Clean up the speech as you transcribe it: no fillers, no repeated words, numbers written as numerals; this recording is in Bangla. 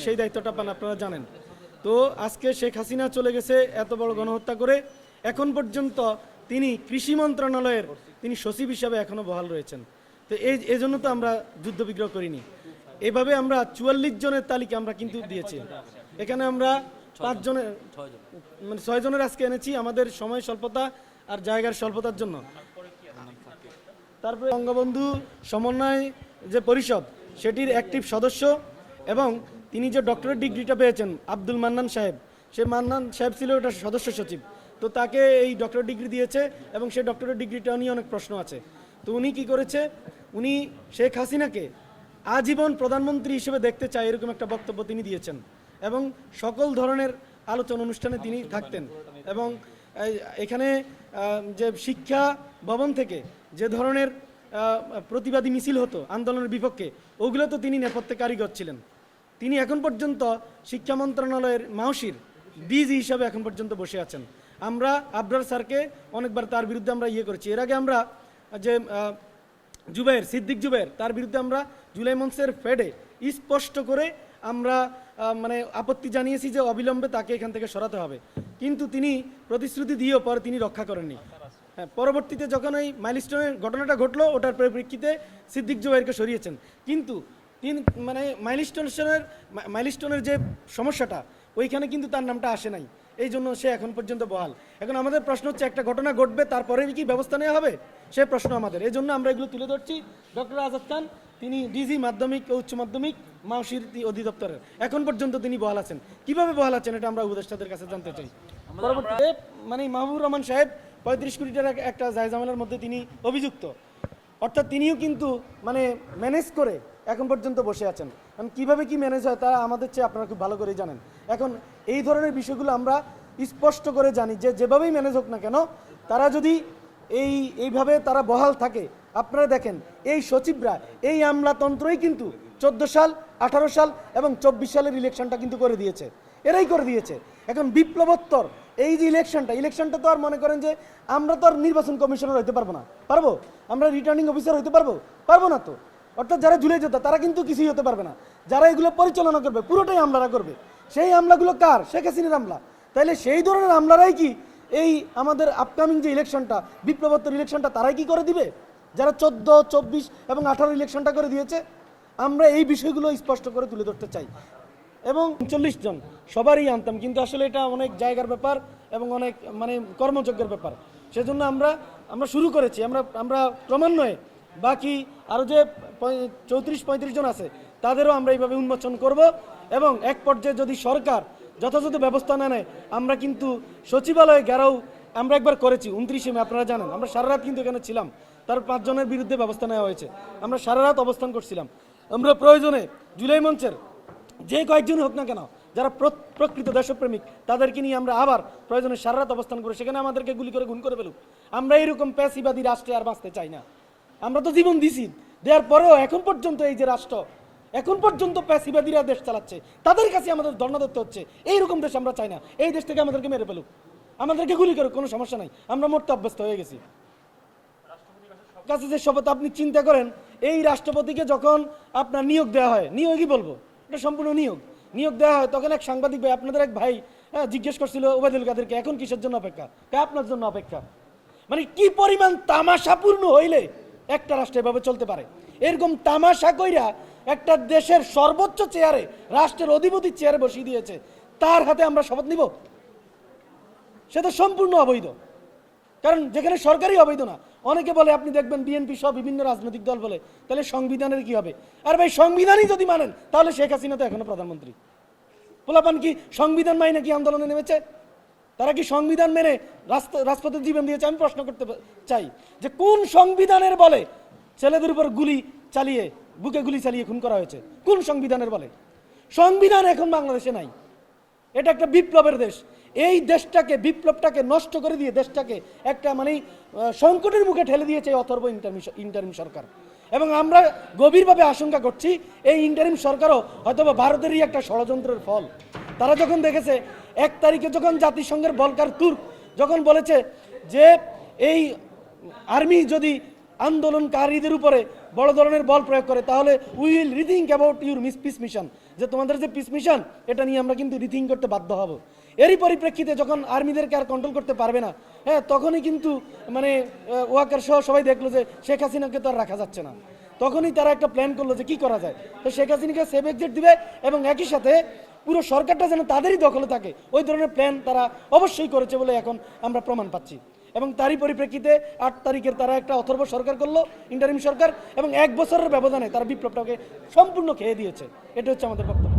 সেই দায়িত্বটা পান, আপনারা জানেন। তো আজকে শেখ হাসিনা চলে গেছে এত বড় গণহত্যা করে, এখন পর্যন্ত তিনি কৃষি মন্ত্রণালয়ের তিনি সচিব হিসাবে এখনও বহাল রয়েছেন। তো এই জন্য তো আমরা যুদ্ধবিগ্রহ করিনি। এভাবে আমরা 44 জনের তালিকা আমরা কিন্তু দিয়েছি। এখানে আমরা 5 জনের মানে 6 জনের আজকে এনেছি আমাদের সময় স্বল্পতা আর জায়গার স্বল্পতার জন্য। তারপরে বঙ্গবন্ধু সমন্বয় যে পরিষদ সেটির অ্যাক্টিভ সদস্য এবং তিনি যে ডক্টরেট ডিগ্রিটা পেয়েছেন আব্দুল মান্নান সাহেব, সে মান্নান সাহেব ছিল ওটা সদস্য সচিব, তো তাকে এই ডক্টরেট ডিগ্রি দিয়েছে এবং সেই ডক্টরেট ডিগ্রিটা নিয়ে অনেক প্রশ্ন আছে। তো উনি কি করেছে, উনি শেখ হাসিনাকে আজীবন প্রধানমন্ত্রী হিসেবে দেখতে চায় এরকম একটা বক্তব্য তিনি দিয়েছেন এবং সকল ধরনের আলোচনা অনুষ্ঠানে তিনি থাকতেন। এবং এখানে যে শিক্ষা ভবন থেকে যে ধরনের প্রতিবাদী মিছিল হতো আন্দোলনের বিপক্ষে, ওগুলো তো তিনি নেপথ্যে কারিগর ছিলেন। তিনি এখন পর্যন্ত শিক্ষা মন্ত্রণালয়ের মাওসির ডিজি হিসাবে এখন পর্যন্ত বসে আছেন। আমরা আবরার স্যারকে অনেকবার তার বিরুদ্ধে আমরা করেছি। এর আগে আমরা যে সিদ্দিক জুবায়ের তার বিরুদ্ধে আমরা জুলাই মঞ্চের ফেডে স্পষ্ট করে আমরা মানে আপত্তি জানিয়েছি যে অবিলম্বে তাকে এখান থেকে সরাতে হবে, কিন্তু তিনি প্রতিশ্রুতি দিয়েও পরে তিনি রক্ষা করেননি। হ্যাঁ, পরবর্তীতে যখন ওই মাইলস্টোনের ঘটনাটা ঘটলো ওটার পরিপ্রেক্ষিতে সিদ্দিক জুবায়েরকে সরিয়েছেন, কিন্তু তিনি মানে মাইলস্টোনের যে সমস্যাটা ওইখানে কিন্তু তার নামটা আসে নাই, এই জন্য সে এখন পর্যন্ত বহাল। এখন আমাদের প্রশ্ন হচ্ছে একটা ঘটনা ঘটবে তারপরে কি ব্যবস্থা নেওয়া হবে, সে প্রশ্ন আমাদের। এই জন্য আমরা এগুলো তুলে ধরছি। ডক্টর আজাদ খান তিনি ডিজি মাধ্যমিক ও উচ্চ মাধ্যমিক মাওসির অধিদপ্তরের, এখন পর্যন্ত তিনি বহাল আছেন। কিভাবে বহাল আছেন এটা আমরা উপদেষ্টাদের কাছে জানতে চাই। পরবর্তীতে মানে মাহবুবুর রহমান সাহেব 35 কোটি টাকার একটা জায়জামেলার মধ্যে তিনি অভিযুক্ত, অর্থাৎ তিনিও কিন্তু মানে ম্যানেজ করে এখন পর্যন্ত বসে আছেন। কারণ কীভাবে কি ম্যানেজ হয় তা আমাদের চেয়ে আপনারা খুব ভালো করেই জানেন। এখন এই ধরনের বিষয়গুলো আমরা স্পষ্ট করে জানি যে যেভাবেই ম্যানেজ হোক না কেন, তারা যদি এইভাবে তারা বহাল থাকে, আপনারা দেখেন এই সচিবরা এই আমলাতন্ত্রই কিন্তু 14 সাল 18 সাল এবং 24 সালের ইলেকশনটা কিন্তু করে দিয়েছে, এরাই করে দিয়েছে। এখন বিপ্লবোত্তর এই যে ইলেকশনটা তো আর মনে করেন যে আমরা তো আর নির্বাচন কমিশনার হইতে পারবো না, পারবো? আমরা রিটার্নিং অফিসার হইতে পারবো না তো। অর্থাৎ যারা জুলাই যোদ্ধা তারা কিন্তু কিছুই হতে পারবে না, যারা এগুলো পরিচালনা করবে পুরোটাই আমলারা করবে। সেই আমলাগুলো কার? শেখ হাসিনার আমলা। তাইলে সেই ধরনের আমলারাই কি এই আমাদের আপকামিং যে ইলেকশনটা বিপ্লবোত্তর ইলেকশনটা তারাই কি করে দিবে, যারা 14, 24 এবং 18 ইলেকশনটা করে দিয়েছে? আমরা এই বিষয়গুলো স্পষ্ট করে তুলে ধরতে চাই। এবং 40 জন সবারই আনতাম, কিন্তু আসলে এটা অনেক জায়গার ব্যাপার এবং অনেক মানে কর্মযজ্ঞের ব্যাপার। সেজন্য আমরা শুরু করেছি, আমরা ক্রমান্বয়ে বাকি আরও যে 34-35 জন আছে তাদেরও আমরা এইভাবে উন্মোচন করব। এবং এক পর্যায়ে যদি সরকার যথাযথ ব্যবস্থা না নেয়, আমরা কিন্তু সচিবালয়ে ঘেরাও আমরা একবার করেছি 29 মে, আপনারা জানেন। আমরা সারা রাত কিন্তু এখানে ছিলাম, তার 5 জনের বিরুদ্ধে ব্যবস্থা নেওয়া হয়েছে। আমরা সারা রাত অবস্থান করছিলাম। আমরা প্রয়োজনে জুলাই মঞ্চের যে কয়েকজন হোক না কেন যারা প্রকৃত দেশপ্রেমিক তাদেরকে নিয়ে আমরা আবার প্রয়োজনে সারা রাত অবস্থান করে সেখানে আমাদেরকে গুলি করে খুন করে ফেলুক। আমরা এইরকম প্যাসিবাদী রাষ্ট্রে আর বাঁচতে চাই না। আমরা তো জীবন দিছি, দেওয়ার পরেও এখন পর্যন্ত এই যে রাষ্ট্র এখন পর্যন্ত প্যাসিবাদীরা দেশ চালাচ্ছে, তাদের কাছে আমাদের ধর্ণা ধরতে হচ্ছে। এইরকম দেশ আমরা চাই না। এই দেশ থেকে আমাদেরকে মেরে ফেলুক, আমাদেরকে গুলি করুক, কোনো সমস্যা নাই, আমরা মরতে অভ্যস্ত হয়ে গেছি। কাছে যে শপথ আপনি চিন্তা করেন, এই রাষ্ট্রপতিকে যখন আপনার নিয়োগ দেওয়া হয়, নিয়োগই বলবো, এটা সম্পূর্ণ নিয়োগ দেওয়া হয়, তখন এক সাংবাদিক ভাই, আপনাদের এক ভাই জিজ্ঞেস করছিল ওবায়দুল কাদেরকে এখন কিসের জন্য অপেক্ষা? আপনার জন্য অপেক্ষা। মানে কি পরিমাণ তামাশাপূর্ণ হইলে একটা রাষ্ট্র এভাবে চলতে পারে? এরকম তামাশা কইরা একটা দেশের সর্বোচ্চ চেয়ারে, রাষ্ট্রের অধিপতির চেয়ারে বসিয়ে দিয়েছে, তার হাতে আমরা শপথ নিব? সেটা সম্পূর্ণ অবৈধ। কারণ যেখানে সরকারই অবৈধ না, অনেকে বলে আপনি দেখবেন বিএনপি সহ বিভিন্ন রাজনৈতিক দল বলে, তাহলে সংবিধানের কি হবে? আর ভাই সংবিধানই যদি মানেন তাহলে শেখ হাসিনা তো এখনো প্রধানমন্ত্রী। পোলাপান কি সংবিধান মাইনে কি আন্দোলনে নেমেছে? তারা কি সংবিধান মেনে রাজপথে জীবন দিয়েছে? আমি প্রশ্ন করতে চাই যে কোন সংবিধানের বলে ছেলেদের উপর বুকে গুলি চালিয়ে খুন করা হয়েছে? কোন সংবিধানের বলে? সংবিধান এখন বাংলাদেশে নাই। এটা একটা বিপ্লবের দেশ। এই দেশটাকে, বিপ্লবটাকে নষ্ট করে দিয়ে দেশটাকে একটা মানে সংকটের মুখে ঠেলে দিয়েছে এই অথর্ব ইন্টারিম সরকার। এবং আমরা গভীরভাবে আশঙ্কা করছি এই ইন্টারিম সরকারও হয়তোবা ভারতেরই একটা ষড়যন্ত্রের ফল। তারা যখন দেখেছে 1 তারিখে যখন জাতিসংঘের বলকার তুর্ক যখন বলেছে যে এই আর্মি যদি আন্দোলনকারীদের উপরে বড় ধরনের বল প্রয়োগ করে তাহলে we will rethink about your piece mission, যে তোমাদের যে পিস মিশন এটা নিয়ে আমরা কিন্তু রিথিঙ্ক করতে বাধ্য হব। এরই পরিপ্রেক্ষিতে যখন আর্মিদেরকে আর কন্ট্রোল করতে পারবে না, হ্যাঁ, তখনই কিন্তু মানে ওয়াকার সহ সবাই দেখলো যে শেখ হাসিনাকে তো আর রাখা যাচ্ছে না। তখনই তারা একটা প্ল্যান করলো যে কি করা যায়, তো শেখ হাসিনাকে সেফ এক্সিট দিবে এবং একই সাথে পুরো সরকারটা যেন তাদেরই দখলে থাকে, ওই ধরনের প্ল্যান তারা অবশ্যই করেছে বলে এখন আমরা প্রমাণ পাচ্ছি। এবং তারই পরিপ্রেক্ষিতে 8 তারিখের তারা একটা অথর্ব সরকার করলো, ইন্টারিম সরকার, এবং 1 বছরের ব্যবধানে তারা বিপ্লবটাকে সম্পূর্ণ খেয়ে দিয়েছে। এটা হচ্ছে আমাদের বক্তব্য।